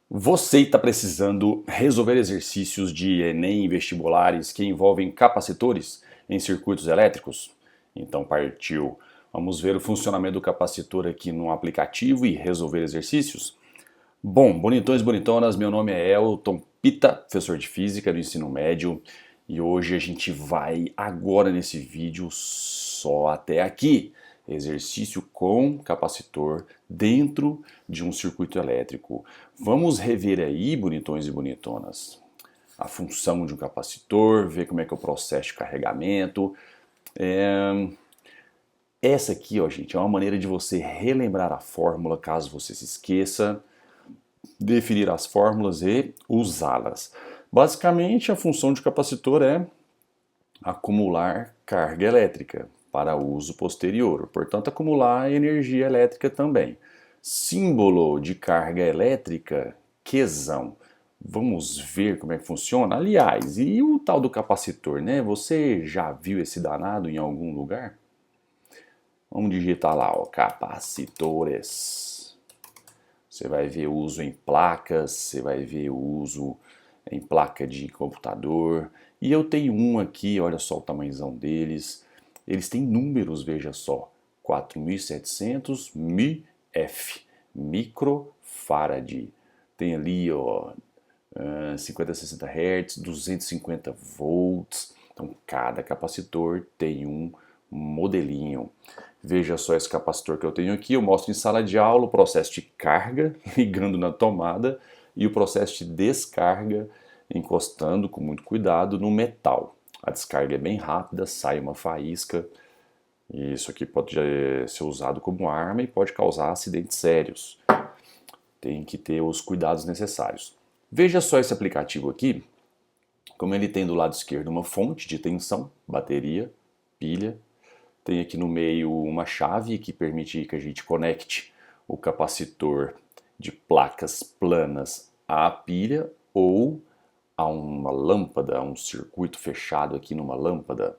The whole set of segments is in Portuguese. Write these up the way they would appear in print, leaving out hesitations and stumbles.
Você está precisando resolver exercícios de Enem e vestibulares que envolvem capacitores em circuitos elétricos? Então partiu. Vamos ver o funcionamento do capacitor aqui no aplicativo e resolver exercícios? Bom, bonitões, bonitonas, meu nome é Elton Pita, professor de Física do ensino médio, e hoje a gente vai agora nesse vídeo só até aqui. Exercício com capacitor dentro de um circuito elétrico. Vamos rever aí, bonitões e bonitonas, a função de um capacitor, ver como é que é o processo de carregamento. Essa aqui, ó, gente, é uma maneira de você relembrar a fórmula caso você se esqueça, definir as fórmulas e usá-las. Basicamente, a função de capacitor é acumular carga elétrica para uso posterior, portanto, acumular energia elétrica também. Símbolo de carga elétrica, Qzão. Vamos ver como é que funciona? Aliás, e o tal do capacitor, né? Você já viu esse danado em algum lugar? Vamos digitar lá, ó, capacitores. Você vai ver o uso em placas, você vai ver o uso em placa de computador. E eu tenho um aqui, olha só o tamanhozão deles. Eles têm números, veja só. 4700 μF, microfarad. Tem ali, ó, 50 a 60 Hz, 250 volts. Então, cada capacitor tem um modelinho. Veja só esse capacitor que eu tenho aqui. Eu mostro em sala de aula o processo de carga, ligando na tomada, e o processo de descarga, encostando com muito cuidado no metal. A descarga é bem rápida, sai uma faísca. E isso aqui pode ser usado como arma e pode causar acidentes sérios. Tem que ter os cuidados necessários. Veja só esse aplicativo aqui, como ele tem do lado esquerdo uma fonte de tensão, bateria, pilha. Tem aqui no meio uma chave que permite que a gente conecte o capacitor de placas planas à pilha ou a uma lâmpada, a um circuito fechado aqui numa lâmpada.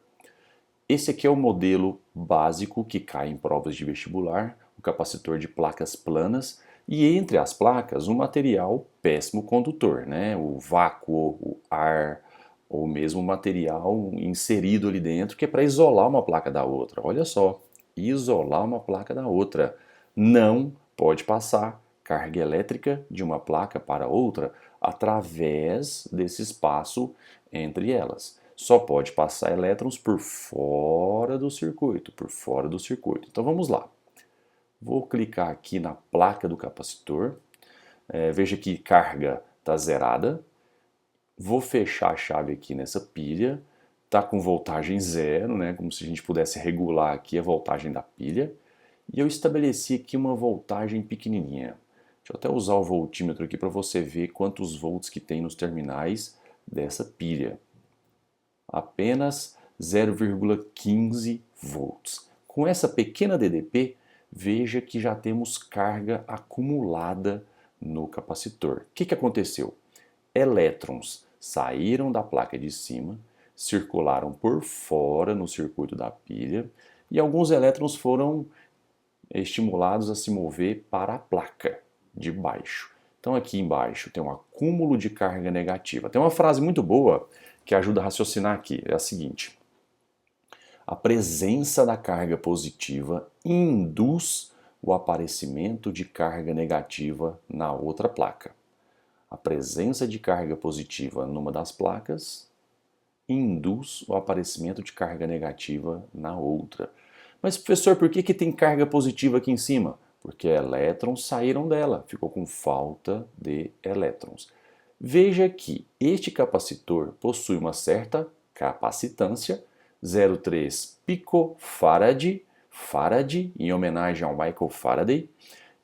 Esse aqui é o modelo básico que cai em provas de vestibular, o capacitor de placas planas, e entre as placas um material péssimo condutor, né? O vácuo, o ar, ou mesmo material inserido ali dentro que é para isolar uma placa da outra. Olha só, isolar uma placa da outra. Não pode passar carga elétrica de uma placa para outra através desse espaço entre elas. Só pode passar elétrons por fora do circuito, por fora do circuito. Então vamos lá. Vou clicar aqui na placa do capacitor. Veja que carga está zerada. Vou fechar a chave aqui nessa pilha. Está com voltagem zero, né? Como se a gente pudesse regular aqui a voltagem da pilha. E eu estabeleci aqui uma voltagem pequenininha. Deixa eu até usar o voltímetro aqui para você ver quantos volts que tem nos terminais dessa pilha. Apenas 0,15 volts. Com essa pequena DDP, veja que já temos carga acumulada no capacitor. O que aconteceu? Elétrons saíram da placa de cima, circularam por fora no circuito da pilha e alguns elétrons foram estimulados a se mover para a placa de baixo. Então aqui embaixo tem um acúmulo de carga negativa. Tem uma frase muito boa que ajuda a raciocinar aqui, é a seguinte: a presença da carga positiva induz o aparecimento de carga negativa na outra placa. A presença de carga positiva numa das placas induz o aparecimento de carga negativa na outra. Mas, professor, por que tem carga positiva aqui em cima? Porque elétrons saíram dela, ficou com falta de elétrons. Veja que este capacitor possui uma certa capacitância, 0,3 picofarad, farad, em homenagem ao Michael Faraday,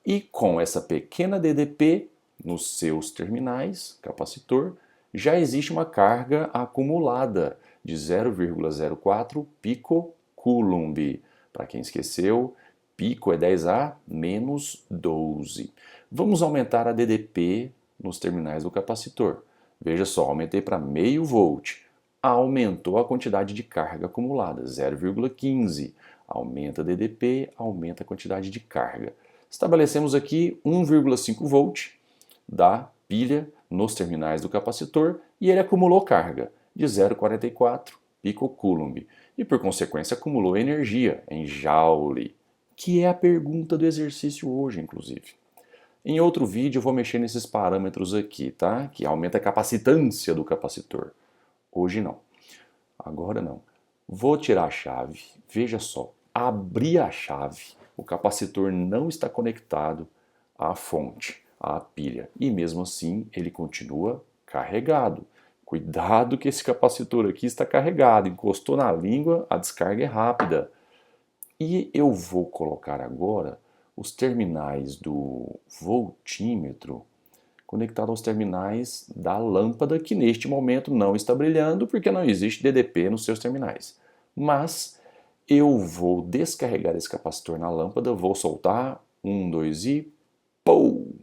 e com essa pequena DDP nos seus terminais, capacitor, já existe uma carga acumulada de 0,04 picocoulomb. Para quem esqueceu, pico é 10 a menos 12. Vamos aumentar a DDP nos terminais do capacitor. Veja só, aumentei para meio volt. Aumentou a quantidade de carga acumulada, 0,15. Aumenta a DDP, aumenta a quantidade de carga. Estabelecemos aqui 1,5 volt da pilha nos terminais do capacitor e ele acumulou carga de 0,44 picocoulomb e, por consequência, acumulou energia em joule, que é a pergunta do exercício hoje, inclusive. Em outro vídeo eu vou mexer nesses parâmetros aqui, tá? Que aumenta a capacitância do capacitor. Hoje não. Agora não. Vou tirar a chave. Veja só. Abri a chave. O capacitor não está conectado à fonte, à pilha. E mesmo assim ele continua carregado. Cuidado que esse capacitor aqui está carregado. Encostou na língua, a descarga é rápida. E eu vou colocar agora os terminais do voltímetro conectado aos terminais da lâmpada, que neste momento não está brilhando porque não existe DDP nos seus terminais. Mas eu vou descarregar esse capacitor na lâmpada, vou soltar, 1, 2 e pou!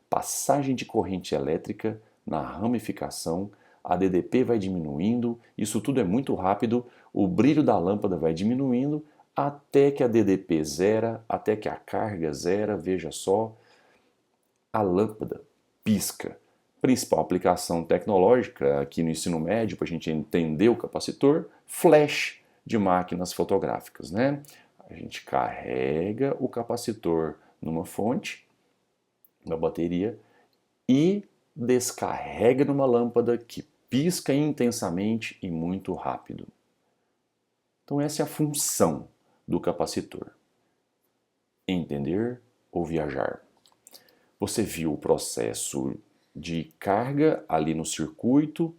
Passagem de corrente elétrica na ramificação, a DDP vai diminuindo, isso tudo é muito rápido, o brilho da lâmpada vai diminuindo, até que a DDP zera, até que a carga zera, veja só, a lâmpada pisca. Principal aplicação tecnológica aqui no ensino médio, para a gente entender o capacitor, flash de máquinas fotográficas, né? A gente carrega o capacitor numa fonte, na bateria, e descarrega numa lâmpada que pisca intensamente e muito rápido. Então essa é a função do capacitor. Entender ou viajar. Você viu o processo de carga ali no circuito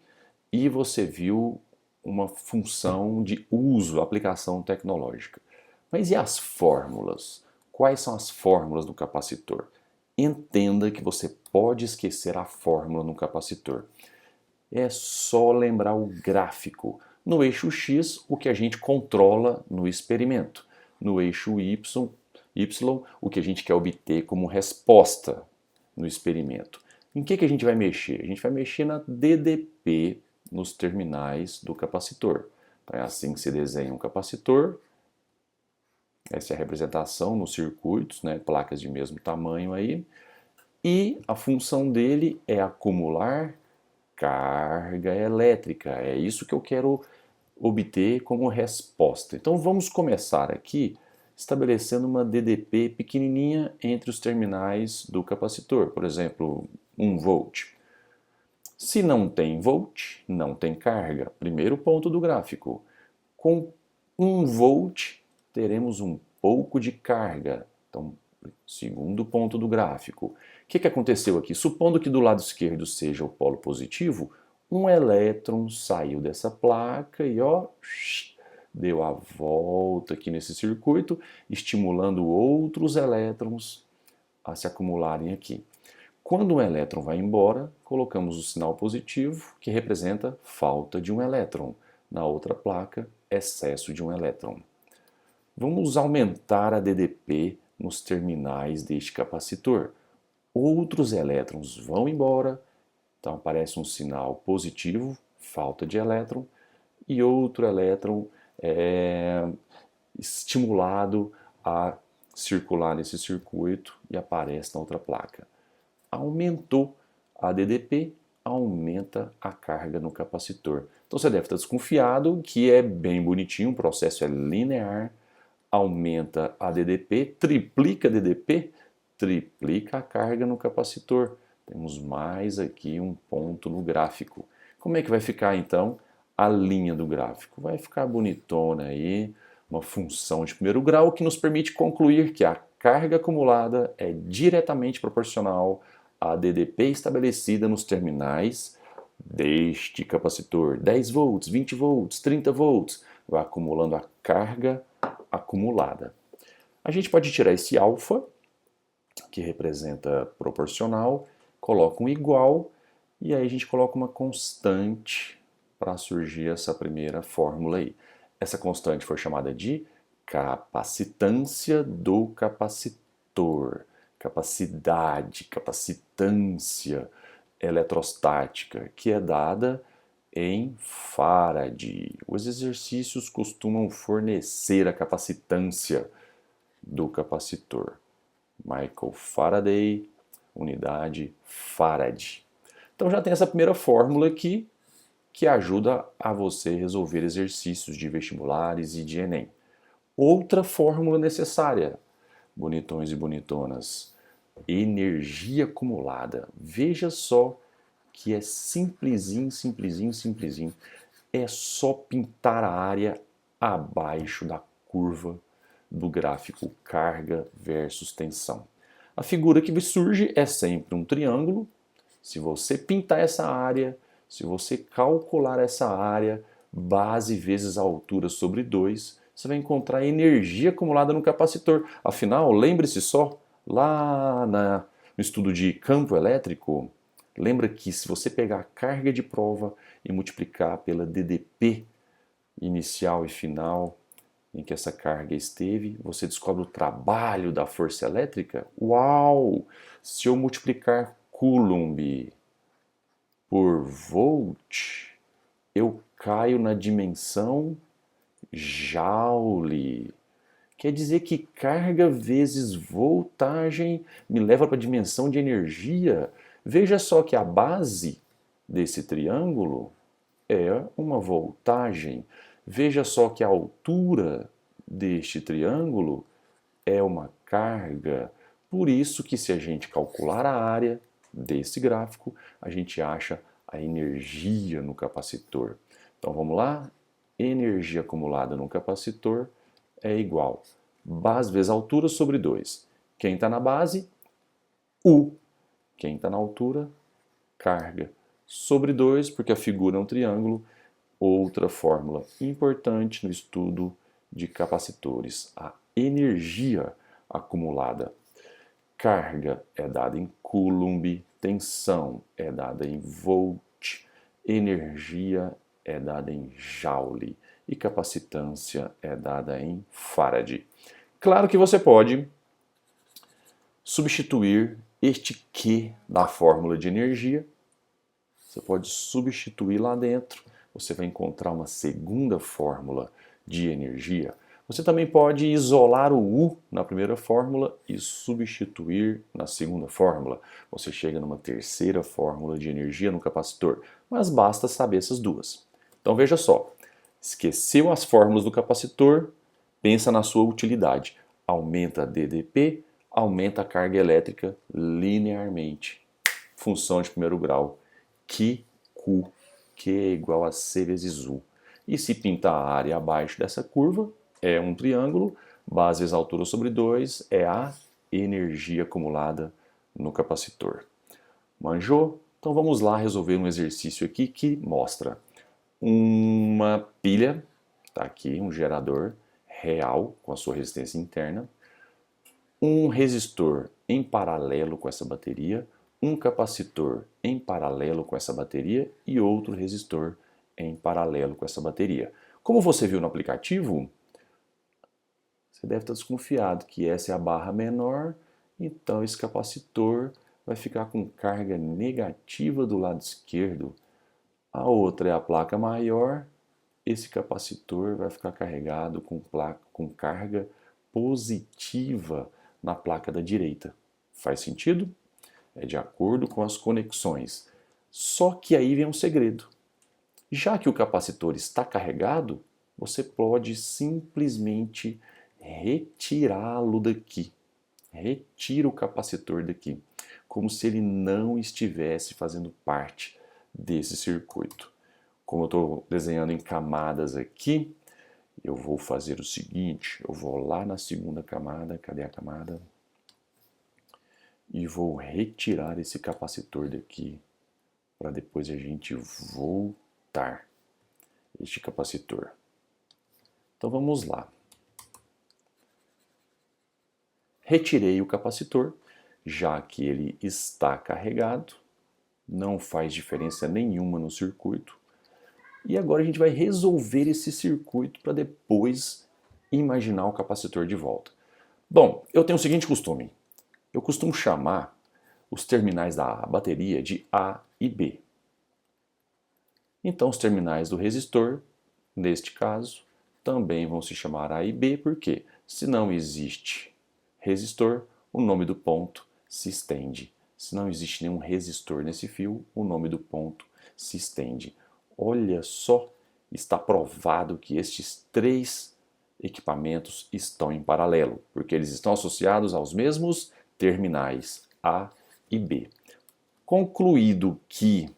e você viu uma função de uso, aplicação tecnológica. Mas e as fórmulas? Quais são as fórmulas do capacitor? Entenda que você pode esquecer a fórmula no capacitor. É só lembrar o gráfico. No eixo X, o que a gente controla no experimento. No eixo Y, o que a gente quer obter como resposta no experimento. Em que a gente vai mexer? A gente vai mexer na DDP nos terminais do capacitor. Então é assim que se desenha um capacitor. Essa é a representação nos circuitos, né? Placas de mesmo tamanho aí. E a função dele é acumular carga elétrica. É isso que eu quero obter como resposta. Então vamos começar aqui estabelecendo uma DDP pequenininha entre os terminais do capacitor, por exemplo, 1 volt. Se não tem volt, não tem carga. Primeiro ponto do gráfico. Com 1 volt, teremos um pouco de carga. Então, segundo ponto do gráfico. O que aconteceu aqui? Supondo que do lado esquerdo seja o polo positivo, um elétron saiu dessa placa e ó, deu a volta aqui nesse circuito, estimulando outros elétrons a se acumularem aqui. Quando um elétron vai embora, colocamos o sinal positivo, que representa falta de um elétron. Na outra placa, excesso de um elétron. Vamos aumentar a DDP nos terminais deste capacitor. Outros elétrons vão embora, então aparece um sinal positivo, falta de elétron, e outro elétron é estimulado a circular nesse circuito e aparece na outra placa. Aumentou a DDP, aumenta a carga no capacitor. Então você deve estar desconfiado que é bem bonitinho, o processo é linear, aumenta a DDP, triplica a DDP, triplica a carga no capacitor. Temos mais aqui um ponto no gráfico. Como é que vai ficar então a linha do gráfico? Vai ficar bonitona aí, uma função de primeiro grau que nos permite concluir que a carga acumulada é diretamente proporcional à DDP estabelecida nos terminais deste capacitor. 10 volts, 20 volts, 30 volts, vai acumulando a carga acumulada. A gente pode tirar esse alfa, que representa proporcional, coloca um igual, e aí a gente coloca uma constante para surgir essa primeira fórmula aí. Essa constante foi chamada de capacitância do capacitor. Capacidade, capacitância eletrostática, que é dada em Farad. Os exercícios costumam fornecer a capacitância do capacitor. Michael Faraday, unidade Farad. Então já tem essa primeira fórmula aqui que ajuda a você resolver exercícios de vestibulares e de Enem. Outra fórmula necessária, bonitões e bonitonas, energia acumulada. Veja só que é simplesinho, simplesinho, simplesinho. É só pintar a área abaixo da curva do gráfico carga versus tensão. A figura que surge é sempre um triângulo. Se você pintar essa área, se você calcular essa área, base vezes a altura sobre 2, você vai encontrar energia acumulada no capacitor. Afinal, lembre-se só, lá no estudo de campo elétrico, lembra que se você pegar a carga de prova e multiplicar pela DDP inicial e final em que essa carga esteve, você descobre o trabalho da força elétrica? Uau! Se eu multiplicar Coulomb por volt, eu caio na dimensão Joule. Quer dizer que carga vezes voltagem me leva para a dimensão de energia. Veja só que a base desse triângulo é uma voltagem. Veja só que a altura deste triângulo é uma carga. Por isso que se a gente calcular a área desse gráfico, a gente acha a energia no capacitor. Então vamos lá? Energia acumulada no capacitor é igual base vezes altura sobre 2. Quem está na base? U. Quem está na altura? Carga. Sobre 2, porque a figura é um triângulo. Outra fórmula importante no estudo de capacitores, a energia acumulada. Carga é dada em Coulomb, tensão é dada em volt, energia é dada em Joule e capacitância é dada em Farad. Claro que você pode substituir este Q da fórmula de energia. Você pode substituir lá dentro. Você vai encontrar uma segunda fórmula de energia. Você também pode isolar o U na primeira fórmula e substituir na segunda fórmula. Você chega numa terceira fórmula de energia no capacitor, mas basta saber essas duas. Então veja só, esqueceu as fórmulas do capacitor, pensa na sua utilidade. Aumenta a DDP, aumenta a carga elétrica linearmente. Função de primeiro grau, que Q, Q é igual a C vezes U. E se pintar a área abaixo dessa curva, é um triângulo, base vezes altura sobre 2 é a energia acumulada no capacitor. Manjou? Então vamos lá resolver um exercício aqui que mostra uma pilha, tá aqui um gerador real com a sua resistência interna, um resistor em paralelo com essa bateria, um capacitor em paralelo com essa bateria e outro resistor em paralelo com essa bateria. Como você viu no aplicativo, você deve estar desconfiado que essa é a barra menor, então esse capacitor vai ficar com carga negativa do lado esquerdo. A outra é a placa maior, esse capacitor vai ficar carregado com carga positiva na placa da direita. Faz sentido? É de acordo com as conexões. Só que aí vem um segredo. Já que o capacitor está carregado, você pode simplesmente retirá-lo daqui. Retira o capacitor daqui, como se ele não estivesse fazendo parte desse circuito. Como eu estou desenhando em camadas aqui, eu vou fazer o seguinte, eu vou lá na segunda camada, cadê a camada? E vou retirar esse capacitor daqui, para depois a gente voltar este capacitor. Então vamos lá. Retirei o capacitor, já que ele está carregado, não faz diferença nenhuma no circuito. E agora a gente vai resolver esse circuito para depois imaginar o capacitor de volta. Bom, eu tenho o seguinte costume. Eu costumo chamar os terminais da bateria de A e B. Então os terminais do resistor, neste caso, também vão se chamar A e B, porque se não existe resistor, o nome do ponto se estende Se não existe nenhum resistor nesse fio, o nome do ponto se estende. Olha só, está provado que estes três equipamentos estão em paralelo, porque eles estão associados aos mesmos terminais A e B. Concluído que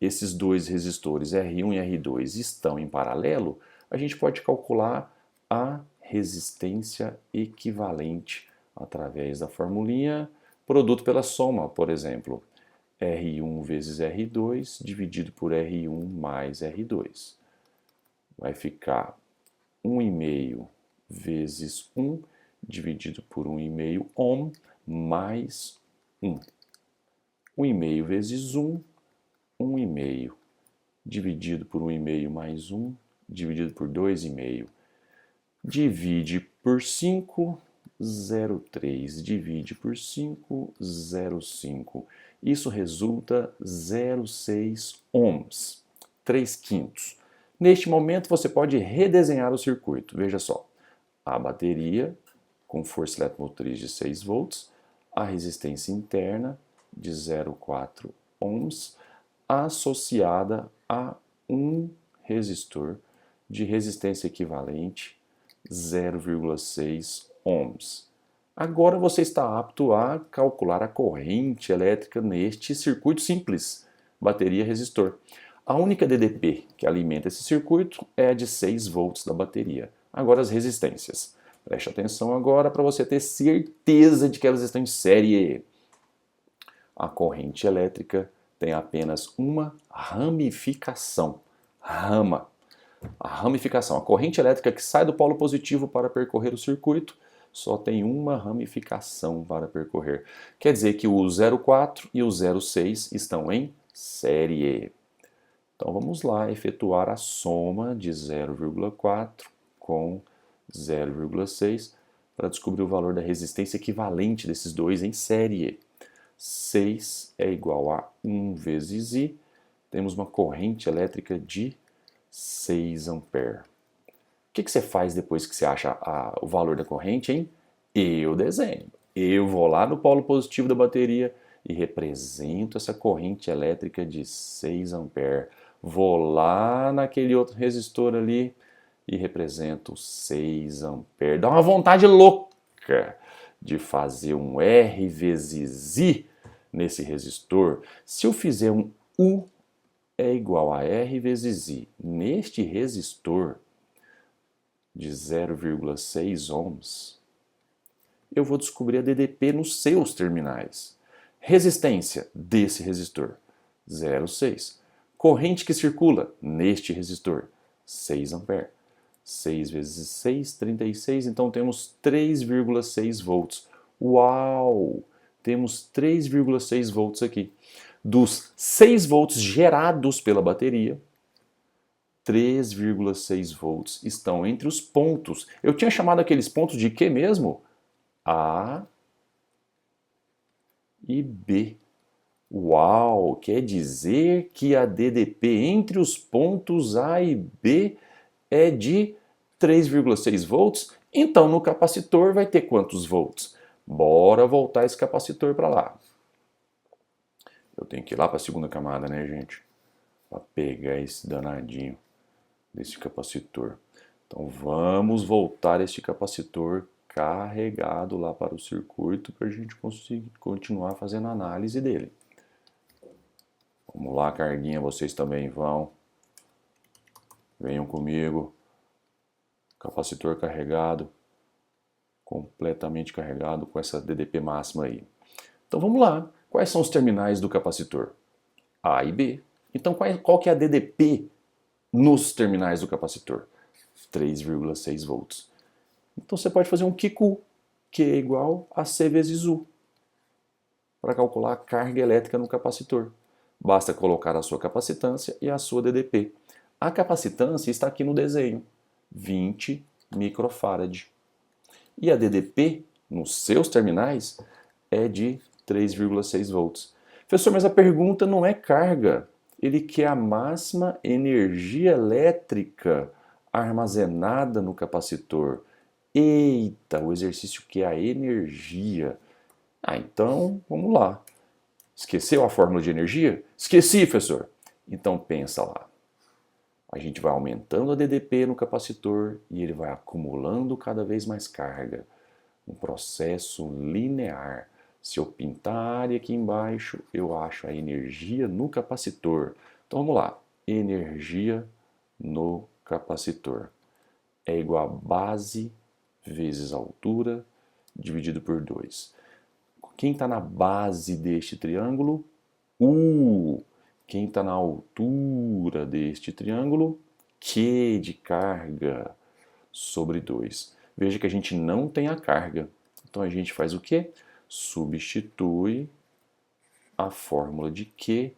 esses dois resistores R1 e R2 estão em paralelo, a gente pode calcular a resistência equivalente através da formulinha produto pela soma, por exemplo, R1 vezes R2 dividido por R1 mais R2. Vai ficar 1,5 vezes 1 dividido por 1,5 ohm mais 1. 1,5 vezes 1, 1,5 dividido por 1,5 mais 1 dividido por 2,5. Divide por 5, 0,3. Divide por 5, 0,5. Isso resulta 0,6 ohms, 3/5. Neste momento você pode redesenhar o circuito. Veja só, a bateria com força eletromotriz de 6 volts, a resistência interna de 0,4 ohms, associada a um resistor de resistência equivalente 0,6 ohms. Agora você está apto a calcular a corrente elétrica neste circuito simples, bateria-resistor. A única DDP que alimenta esse circuito é a de 6 volts da bateria. Agora as resistências. Preste atenção agora para você ter certeza de que elas estão em série. A corrente elétrica tem apenas uma ramificação. Rama. A ramificação, a corrente elétrica que sai do polo positivo para percorrer o circuito, só tem uma ramificação para percorrer. Quer dizer que o 0,4 e o 0,6 estão em série. Então vamos lá efetuar a soma de 0,4 com 0,6 para descobrir o valor da resistência equivalente desses dois em série. 6 é igual a 1 vezes I. Temos uma corrente elétrica de 6 amperes. O que você faz depois que você acha o valor da corrente, hein? Eu desenho. Eu vou lá no polo positivo da bateria e represento essa corrente elétrica de 6 amperes. Vou lá naquele outro resistor ali e represento 6 amperes. Dá uma vontade louca de fazer um R vezes I nesse resistor. Se eu fizer um U é igual a R vezes I neste resistor de 0,6 ohms, eu vou descobrir a DDP nos seus terminais. Resistência desse resistor, 0,6. Corrente que circula neste resistor, 6 amperes. 6 vezes 6, 36, então temos 3,6 volts. Uau! Temos 3,6 volts aqui. Dos 6 volts gerados pela bateria, 3,6 volts estão entre os pontos. Eu tinha chamado aqueles pontos de quê mesmo? A e B. Uau! Quer dizer que a DDP entre os pontos A e B é de 3,6 volts? Então no capacitor vai ter quantos volts? Bora voltar esse capacitor para lá. Eu tenho que ir lá para a segunda camada, né, gente? Para pegar esse danadinho desse capacitor. Então vamos voltar este capacitor carregado lá para o circuito para a gente conseguir continuar fazendo a análise dele. Vamos lá, carguinha, vocês também vão. Venham comigo. Capacitor carregado, completamente carregado com essa DDP máxima aí. Então vamos lá. Quais são os terminais do capacitor? A e B. Então qual que é a DDP nos terminais do capacitor? 3,6 volts. Então você pode fazer um QQ, que é igual a C vezes U, para calcular a carga elétrica no capacitor. Basta colocar a sua capacitância e a sua DDP. A capacitância está aqui no desenho, 20 microfarad. E a DDP, nos seus terminais, é de 3,6 volts. Professor, mas a pergunta não é carga. Ele quer a máxima energia elétrica armazenada no capacitor. Eita, o exercício quer a energia. Então, vamos lá. Esqueceu a fórmula de energia? Esqueci, professor. Então pensa lá. A gente vai aumentando a DDP no capacitor e ele vai acumulando cada vez mais carga. Um processo linear. Se eu pintar a área aqui embaixo, eu acho a energia no capacitor. Então vamos lá. Energia no capacitor é igual a base vezes a altura dividido por 2. Quem está na base deste triângulo? U. Quem está na altura deste triângulo? Q de carga sobre 2. Veja que a gente não tem a carga. Então a gente faz o quê? Substitui a fórmula de Q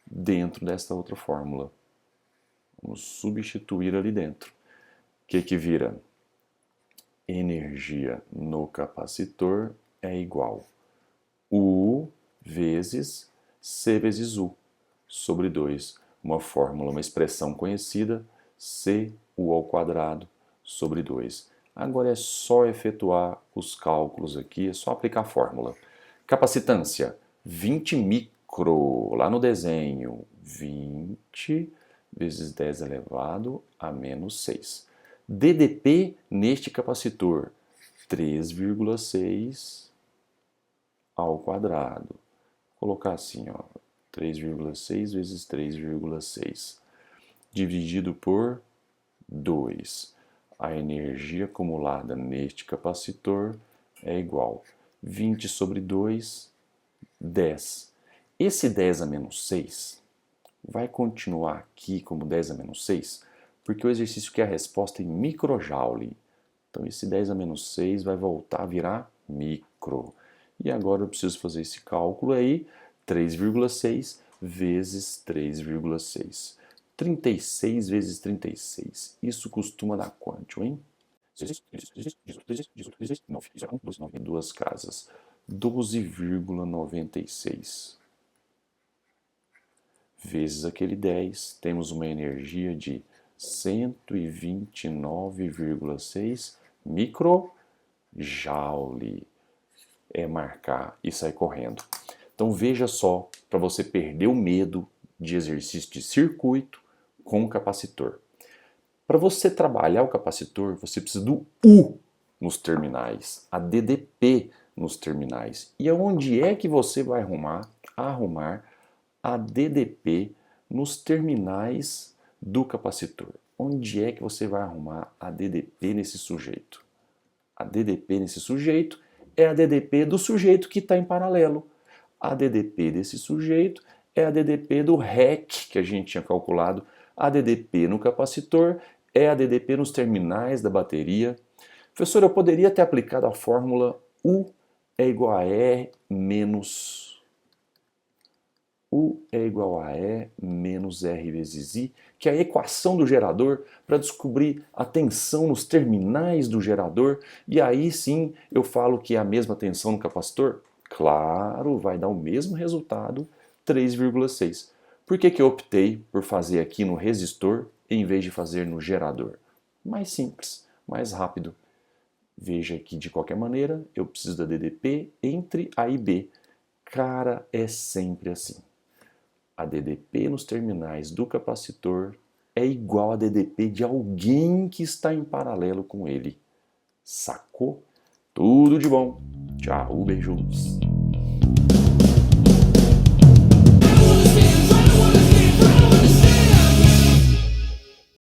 dentro desta outra fórmula. Vamos substituir ali dentro. O que vira? Energia no capacitor é igual U vezes C vezes U sobre 2. Uma fórmula, uma expressão conhecida, CU ao quadrado sobre 2. Agora é só efetuar os cálculos aqui, é só aplicar a fórmula. Capacitância, 20 micro, lá no desenho, 20 vezes 10 elevado a menos 6. DDP neste capacitor, 3,6 ao quadrado. Vou colocar assim, ó, 3,6 vezes 3,6 dividido por 2. A energia acumulada neste capacitor é igual a 20 sobre 2, 10. Esse 10 a menos 6 vai continuar aqui como 10 a menos 6, porque o exercício quer a resposta em microjoule. Então esse 10 a menos 6 vai voltar a virar micro. E agora eu preciso fazer esse cálculo aí, 3,6 vezes 3,6. 36 vezes 36. Isso costuma dar quanto, hein? 9. Isso é 1, 2, 9. Em duas casas. 12,96. Vezes aquele 10, temos uma energia de 129,6 microjoule. É marcar e sair correndo. Então veja só, para você perder o medo de exercício de circuito com capacitor. Para você trabalhar o capacitor, você precisa do U nos terminais, a DDP nos terminais. E aonde é que você vai arrumar a DDP nos terminais do capacitor? Onde é que você vai arrumar a DDP nesse sujeito? A DDP nesse sujeito é a DDP do sujeito que está em paralelo. A DDP desse sujeito é a DDP do REC que a gente tinha calculado. A DDP no capacitor é a DDP nos terminais da bateria. Professor, eu poderia ter aplicado a fórmula U é igual a E menos R vezes I, que é a equação do gerador, para descobrir a tensão nos terminais do gerador, e aí sim eu falo que é a mesma tensão no capacitor? Claro, vai dar o mesmo resultado, 3,6. Por que eu optei por fazer aqui no resistor em vez de fazer no gerador? Mais simples, mais rápido. Veja que de qualquer maneira eu preciso da DDP entre A e B. Cara, é sempre assim. A DDP nos terminais do capacitor é igual a DDP de alguém que está em paralelo com ele. Sacou? Tudo de bom. Tchau, beijos.